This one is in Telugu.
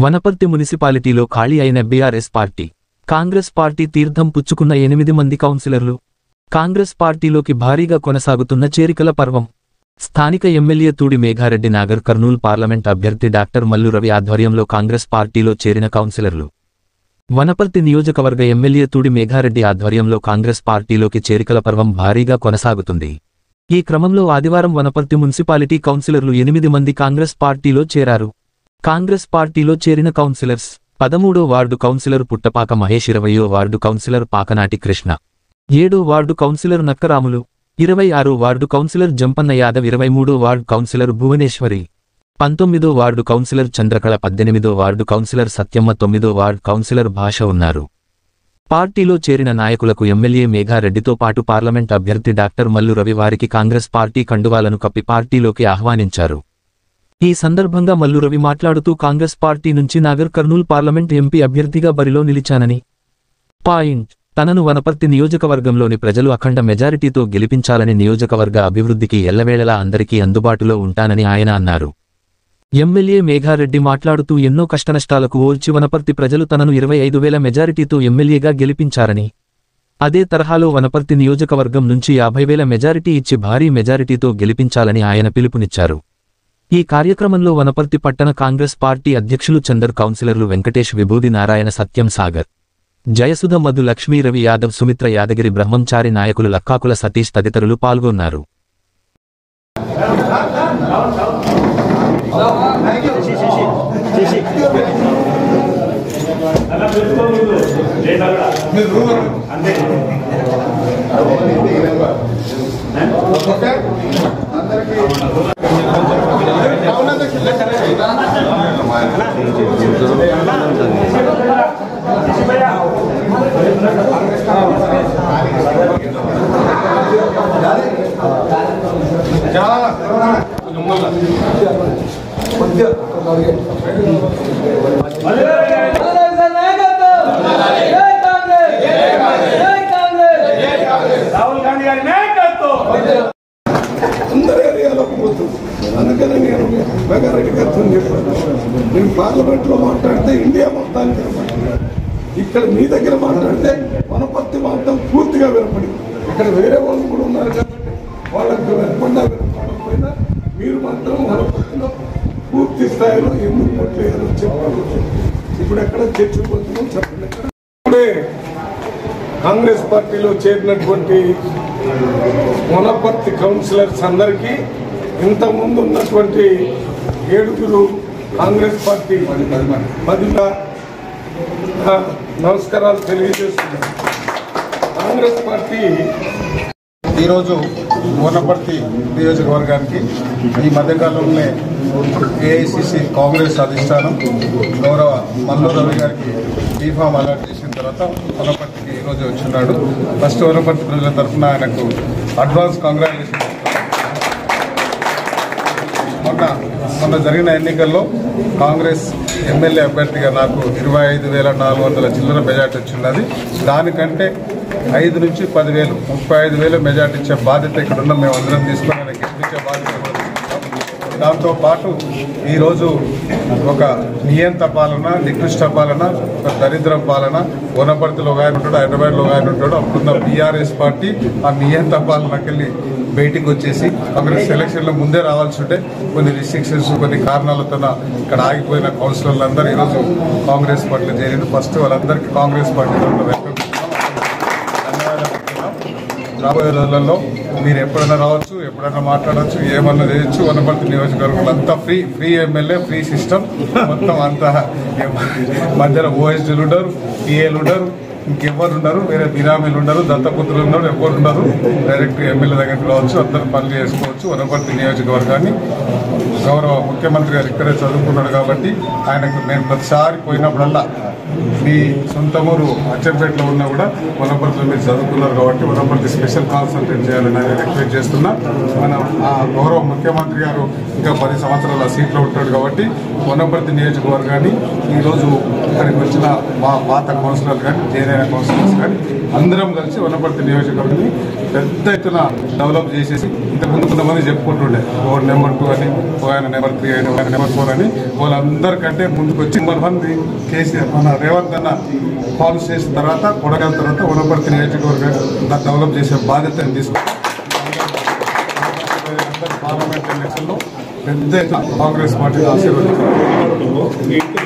వనపర్తి మున్సిపాలిటీలో ఖాళీ అయిన బీఆర్ఎస్ పార్టీ, కాంగ్రెస్ పార్టీ తీర్థం పుచ్చుకున్న 8 మంది కౌన్సిలర్లు. కాంగ్రెస్ పార్టీలోకి భారీగా కొనసాగుతున్న చేరికల పర్వం. స్థానిక ఎమ్మెల్యే తూడి మేఘారెడ్డి నాగర్ కర్నూలు పార్లమెంట్ అభ్యర్థి డాక్టర్ మల్లు రవి ఆధ్వర్యంలో కాంగ్రెస్ పార్టీలో చేరిన కౌన్సిలర్లు. వనపర్తి నియోజకవర్గ ఎమ్మెల్యే తూడి మేఘారెడ్డి ఆధ్వర్యంలో కాంగ్రెస్ పార్టీలోకి చేరికల పర్వం భారీగా కొనసాగుతుంది. ఈ క్రమంలో ఆదివారం వనపర్తి మున్సిపాలిటీ కౌన్సిలర్లు 8 మంది కాంగ్రెస్ పార్టీలో చేరారు. కాంగ్రెస్ పార్టీలో చేరిన కౌన్సిలర్స్: 13వ వార్డు కౌన్సిలర్ పుట్టపాక మహేష్, 20వ వార్డు కౌన్సిలర్ పాకనాటి కృష్ణ, 7వ వార్డు కౌన్సిలర్ నక్కరాములు, 26వ వార్డు కౌన్సిలర్ జంపన్న యాదవ్, 23వ వార్డు కౌన్సిలర్ భువనేశ్వరి, 19వ వార్డు కౌన్సిలర్ చంద్రకళ, 18వ వార్డు కౌన్సిలర్ సత్యమ్మ, 9వ వార్డు కౌన్సిలర్ భాష ఉన్నారు. పార్టీలో చేరిన నాయకులకు ఎమ్మెల్యే మేఘారెడ్డితో పాటు పార్లమెంట్ అభ్యర్థి డాక్టర్ మల్లు రవి వారికి కాంగ్రెస్ పార్టీ కండువాలను కప్పి పార్టీలోకి ఆహ్వానించారు. ఈ సందర్భంగా మల్లు రవి మాట్లాడుతూ కాంగ్రెస్ పార్టీ నుంచి నాగర్ కర్నూలు పార్లమెంట్ ఎంపీ అభ్యర్థిగా బరిలో నిలిచానని, తనను వనపర్తి నియోజకవర్గంలోని ప్రజలు అఖండ మెజారిటీతో గెలిపించాలని, నియోజకవర్గ అభివృద్ధికి ఎల్లవేళలా అందరికీ అందుబాటులో ఉంటానని ఆయన అన్నారు. ఎమ్మెల్యే మేఘారెడ్డి మాట్లాడుతూ ఎన్నో కష్టనష్టాలకు ఓర్చి వనపర్తి ప్రజలు తనను 25,000 మెజారిటీతో ఎమ్మెల్యేగా గెలిపించారని, అదే తరహాలో వనపర్తి నియోజకవర్గం నుంచి 50,000 మెజారిటీ ఇచ్చి భారీ మెజారిటీతో గెలిపించాలని ఆయన పిలుపునిచ్చారు. ఈ కార్యక్రమంలో వనపర్తి పట్టణ కాంగ్రెస్ పార్టీ అధ్యక్షులు చందర్, కౌన్సిలర్లు వెంకటేష్, విభూది నారాయణ, సత్యం సాగర్, జయసుధ, మధు, లక్ష్మీ, రవి యాదవ్, సుమిత్ర, యాదగిరి, బ్రహ్మంచారి నాయకులు లక్కాకుల సతీష్ తదితరులు పాల్గొన్నారు. అందుకనే నేను మేఘారెడ్డి గారితో చెప్పాను, నేను పార్లమెంట్లో మాట్లాడితే ఇండియా మొత్తానికి వినపడింది, ఇక్కడ మీ దగ్గర మాట్లాడితే వనపర్తి మొత్తం పూర్తిగా వినపడింది. ఇక్కడ వేరే వాళ్ళు కూడా ఉన్నారు కాబట్టి వాళ్ళకి వినపడినా వినపడకపోయినా మీరు మాత్రం వనపర్తిలో పూర్తి స్థాయిలో ఎందుకు కొట్టలేదో చెప్పారు. ఇప్పుడు ఎక్కడ చర్చపోతున్నాం చెప్పండి. ఇప్పుడే కాంగ్రెస్ పార్టీలో చేరినటువంటి వనపర్తి కౌన్సిలర్స్ అందరికీ ఇంతకుముందు ఉన్నటువంటి 7 కాంగ్రెస్ పార్టీ 10 నమస్కారాలు తెలియజేస్తున్నారు. కాంగ్రెస్ పార్టీ ఈరోజు వనపర్తి నియోజకవర్గానికి ఈ మధ్యకాలంలోనే ఏఐసిసి కాంగ్రెస్ అధిష్టానం గౌరవ మల్లు రవి గారికి బీఫామ్ అలాట్ చేసిన తర్వాత వనపర్తికి ఈరోజు వచ్చిన్నాడు. ఫస్ట్ వనపర్తి ప్రజల తరఫున ఆయనకు అడ్వాన్స్ కంగ్రాచులేషన్. మొన్న జరిగిన ఎన్నికల్లో కాంగ్రెస్ ఎమ్మెల్యే అభ్యర్థిగా నాకు 25,400 చిల్లర మెజార్టీ వచ్చిన్నది. దానికంటే 5 నుంచి 10,000 35,000 మెజార్టీ ఇచ్చే బాధ్యత ఇక్కడ ఉన్న మేమందరం తీసుకుని ఆయన గెలిపించే బాధ్యత కూడా తీసుకుంటాం. దాంతోపాటు ఈరోజు ఒక నియంత పాలన, నికృష్ట పాలన, ఒక దరిద్రం పాలన వనపర్తిలో ఒక ఆయన ఉంటాడు, హైదరాబాద్లో ఒక ఆయన ఉంటాడు. అప్పుడున్న బీఆర్ఎస్ పార్టీ ఆ నియంత పాలనకెళ్ళి బయటికి వచ్చేసి కాంగ్రెస్ ఎలక్షన్లో ముందే రావాల్సి ఉంటే కొన్ని రిస్ట్రిక్షన్స్, కొన్ని కారణాలతో ఇక్కడ ఆగిపోయిన కౌన్సిలర్లందరూ ఈరోజు కాంగ్రెస్ పార్టీలో చేరింది. ఫస్ట్ వాళ్ళందరికీ కాంగ్రెస్ పార్టీలో రాబోయే రోజులలో మీరు ఎప్పుడైనా రావచ్చు, ఎప్పుడైనా మాట్లాడవచ్చు, ఏమన్నా చేయొచ్చు. వనపర్తి నియోజకవర్గంలో అంతా ఫ్రీ ఎమ్మెల్యే, ఫ్రీ సిస్టమ్ మొత్తం అంతా. మధ్యలో ఓఎస్డీలు ఉండరు, టీఏలు ఉండరు, ఇంకెవ్వరు ఉండరు, వేరే బిరామీలు ఉండరు, దత్తపుత్రులు ఉండరు, ఎవరు ఉండరు. డైరెక్ట్ ఎమ్మెల్యే దగ్గరికి రావచ్చు, అందరూ పనులు చేసుకోవచ్చు. వనపర్తి నియోజకవర్గాన్ని గౌరవ ముఖ్యమంత్రి గారు ఇక్కడే చదువుకున్నాడు కాబట్టి ఆయనకు నేను ప్రతిసారి పోయినప్పుడల్లా మీ సొంత ఊరు అచ్చంపేటలో ఉన్నా కూడా వనపర్తిలో మీరు చదువుకున్నారు కాబట్టి వనపర్తి స్పెషల్ కాన్సన్ట్రేట్ చేయాలని నేను రిక్వెస్ట్ చేస్తున్నా. మనం ఆ గౌరవ ముఖ్యమంత్రి గారు ఇంకా 10 సంవత్సరాల సీట్లో ఉంటాడు కాబట్టి వనపర్తి నియోజకవర్గాన్ని ఈరోజు ఇక్కడికి వచ్చిన మా పాత కౌన్సిలర్లు కానీ, జైన్ కౌన్సిలర్స్ కానీ అందరం కలిసి వనపర్తి నియోజకవర్గాన్ని పెద్ద ఎత్తున డెవలప్ చేసేసి ఇంతకుముందు కొంతమంది చెప్పుకుంటుండే ఓ నెంబర్ 2 అని, ఓ ఆయన నెంబర్ 3 అని, ఓ ఆయన నెంబర్ 4 అని, వాళ్ళందరికంటే ముందుకు వచ్చి మంది కేసీఆర్ మన రేవంత్ అన్న పాలసీ చేసిన తర్వాత కొడగల తర్వాత వనపర్తి నియోజకవర్గాన్ని డెవలప్ చేసే బాధ్యతను తీసుకుంటాం. పార్లమెంట్ ఎలక్షన్లో పెద్ద ఎత్తున కాంగ్రెస్ పార్టీ ఆశీర్వదించారు.